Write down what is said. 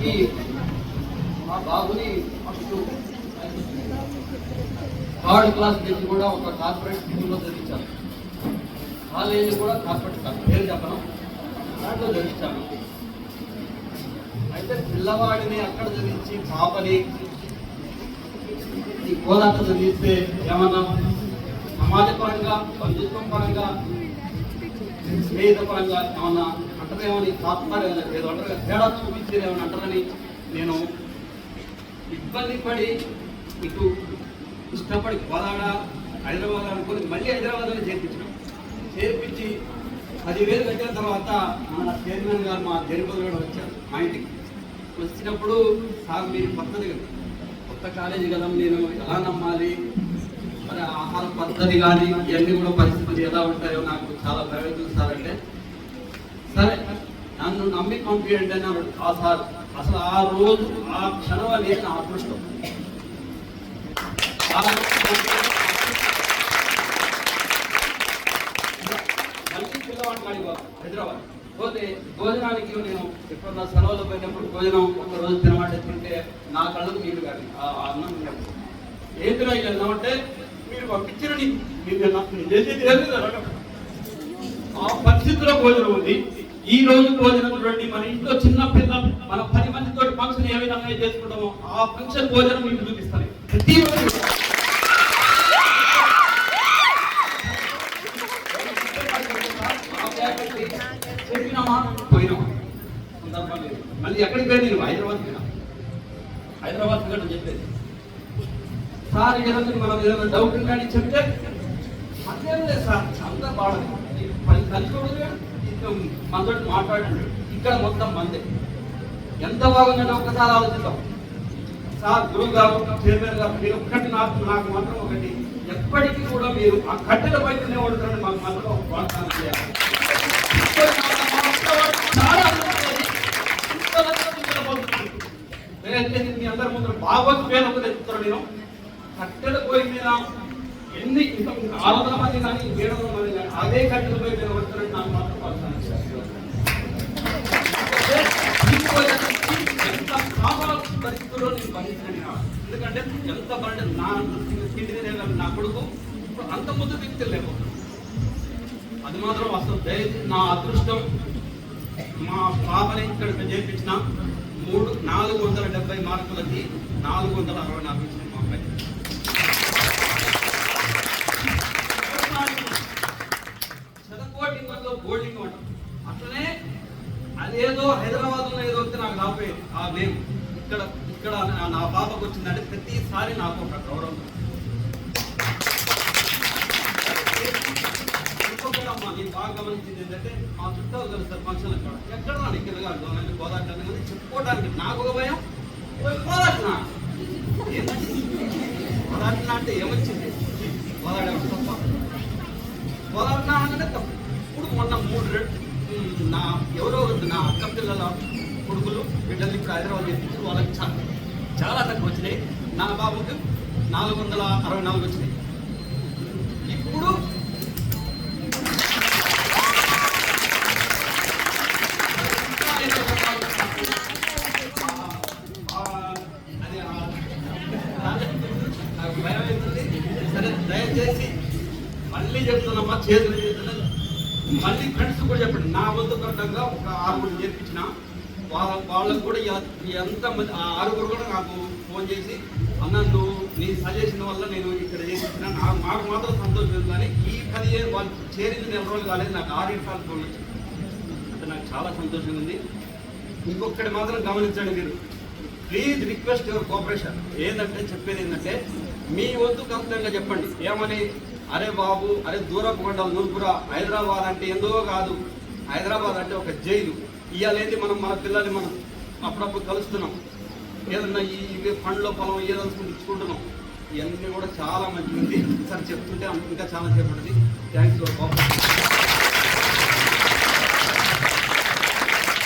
ఈ మా బాబుని ఫస్ట్ థర్డ్ క్లాస్ నుంచి కూడా ఒక కార్పొరేట్ స్కూల్లో చదివించాను. కాలేజీ కూడా కార్పొరేట్ కాదు, పేరు చెప్పను, దాంట్లో చదివించాను. అయితే పిల్లవాడిని అక్కడ చదివించి పాపని ఈ కోలాట చదివిస్తే ఏమన్నా సమాజపరంగా, బంధుత్వం పరంగా, స్నేహిత పరంగా ఏమన్నా అంటారేమని తాత్పర్యం ఏదో అంటారు, తేడా చూపించేది ఏమన్నా అంటారని నేను ఇబ్బంది పడి ఇటు ఇష్టపడి కోలాడ హైదరాబాద్ అనుకుని మళ్ళీ హైదరాబాద్లో చేర్పించి 10,000 కట్టిన తర్వాత మన చైర్మన్ గారు మా దేనిపల్లి కూడా వచ్చారు మా ఇంటికి. వచ్చినప్పుడు సార్ మీరు కొత్తది కదా, కొత్త కాలేజీ కదా, నేను ఎలా నమ్మాలి, మరి ఆహార పద్ధతి కానీ ఇవన్నీ కూడా పరిస్థితులు ఎలా ఉంటాయో నాకు చాలా భయం చూస్తారంటే, సరే నన్ను నమ్మి పంపించండి అన్నాడు ఆ సార్. అసలు ఆ రోజు ఆ క్షణం అనేది నా అదృష్టం. మళ్ళీ పిల్లవాడిని అడిగారు హైదరాబాద్ పోతే భోజనానికి నేను ఎప్పుడన్నా సెలవులు పోయినప్పుడు భోజనం ఒక రోజు తినమాట తింటే నా కళ్ళకు నీళ్ళు కానీ ఆ అన్నం ఏంటిరా ఇలా అంటే మీరు పంపించిన ఆ పరిస్థితిలో భోజనం ఉంది. ఈ రోజు భోజనం చూడండి, మన ఇంట్లో చిన్న పిల్ల మన 10 మందితో ఫంక్షన్ ఏ విధంగా చేసుకుంటామో ఆ ఫంక్షన్ భోజనం మీకు చూపిస్తాను ప్రతిరోజు. చెప్పినామా పోయినామా సందర్భం లేదు. మళ్ళీ ఎక్కడికి పోయి నేను హైదరాబాద్ గట్ట చెప్పేది సార్ ఏదైనా మనం ఏదైనా డౌట్ కానీ చెప్తే అదేం లేదు సార్, అంతా బాగుంది, పని కలిసి మనతో మాట్లాడండి, ఇక్కడ మొత్తం మందే ఎంత బాగుందంటే ఒక్కసారి ఆలోచిద్దాం. సార్ గురువు గారు, చైర్మన్ గారు, మీరు ఒక్కటి నాకు మాత్రం ఒకటి, ఎప్పటికీ కూడా మీరు ఆ కట్టెల పైన పడుతున్నారని మాకు మాత్రం వాగ్దానం చేయాలి. మీ అందరి ముందు బాగోతు పేరు ఒక తెచ్చుతారు. నేను కట్టెల పోయి మీద ఎన్ని 600 మంది కానీ 700 మంది కానీ అదే కట్టెల పోయి మీద పడుతున్నారని నాకు మాత్రం వాగ్దానం చేయాలి. ఎంత సామాజిక పరిస్థితుల్లో నేను భరించిన, ఎందుకంటే ఎంత బండి నా తిండి నా కొడుకు అంత ముందు తింటలేము. అది మాత్రం అసలు నా అదృష్టం. మా పాపని ఇక్కడ చేయించిన 470 మార్కులకి 464 ఇచ్చిన మా అబ్బాయి. చదకోటింగ్లో బోర్డింగ్ ఉంటాం. అట్లనే అదేదో హైదరాబాద్లో ఏదో వస్తే నాకు రాపోయేది ఆ వేవ్. ఇక్కడ నా పాపకు వచ్చిందంటే ప్రతిసారి నాకు ఒక గౌరవం. నేను బాగా గమనించింది ఏంటంటే మా చుట్టాలు కలుస్తారు ఫంక్షన్ ఎక్కడ కిందగా గోదావరి కానీ చెప్పుకోవడానికి నాకు ఒక భయం. గోదావరి అంటే ఏమొచ్చింది, గోదావరి తప్ప, గోదావరి అంటే తప్పు. ఇప్పుడు మొన్న 3 నా ఎవరో నా అక్క పిల్లల కొడుకులు బిడ్డలు ఇప్పుడు హైదరాబాద్ చేయించారు. వాళ్ళకి చాలా తక్కువ వచ్చినాయి. నా బాబుకి 464 వచ్చినాయి. ఇప్పుడు భయం అవుతుంది. సరే దయచేసి మళ్ళీ చెప్తున్నమ్మా, చేతులు మళ్ళీ ఫ్రెండ్స్ కూడా చెప్పండి. నా వంతు ప్రకారంగా ఒక 6 నేర్పించిన వాళ్ళకు కూడా ఎంతమంది 6 కూడా నాకు ఫోన్ చేసి అన్న నువ్వు నీ సజెషన్ వల్ల నేను ఇక్కడ చేసిన నాకు మాత్రం సంతోషం. కానీ ఈ 10 వాళ్ళు చేరింది 4 రోజులు కాలేదు, నాకు 6 సార్లు ఫోన్ వచ్చింది. అంటే నాకు చాలా సంతోషంగా ఉంది. ఇంకొకటి మాత్రం గమనించండి, మీరు ప్లీజ్ రిక్వెస్ట్ యువర్ కోఆపరేషన్. ఏంటంటే చెప్పేది ఏంటంటే మీ వంతు కర్తవ్యంగా చెప్పండి. ఏమని, అరే బాబు, అరే దూరపు కొండలు నూర్పురా, హైదరాబాద్ అంటే ఎందో కాదు, హైదరాబాద్ అంటే ఒక జైలు. ఇవాళేంటి మనం మన పిల్లల్ని మనం అప్పుడప్పుడు కలుస్తున్నాం, ఏదన్నా ఈ పండ్లో పొలం ఏదనుకుంటూ ఇచ్చుకుంటున్నాం. ఇవన్నీ కూడా చాలా మంచిగా ఉంది. సరే చెప్తుంటే ఇంకా చాలా సేపటిది. Thanks for cooperation.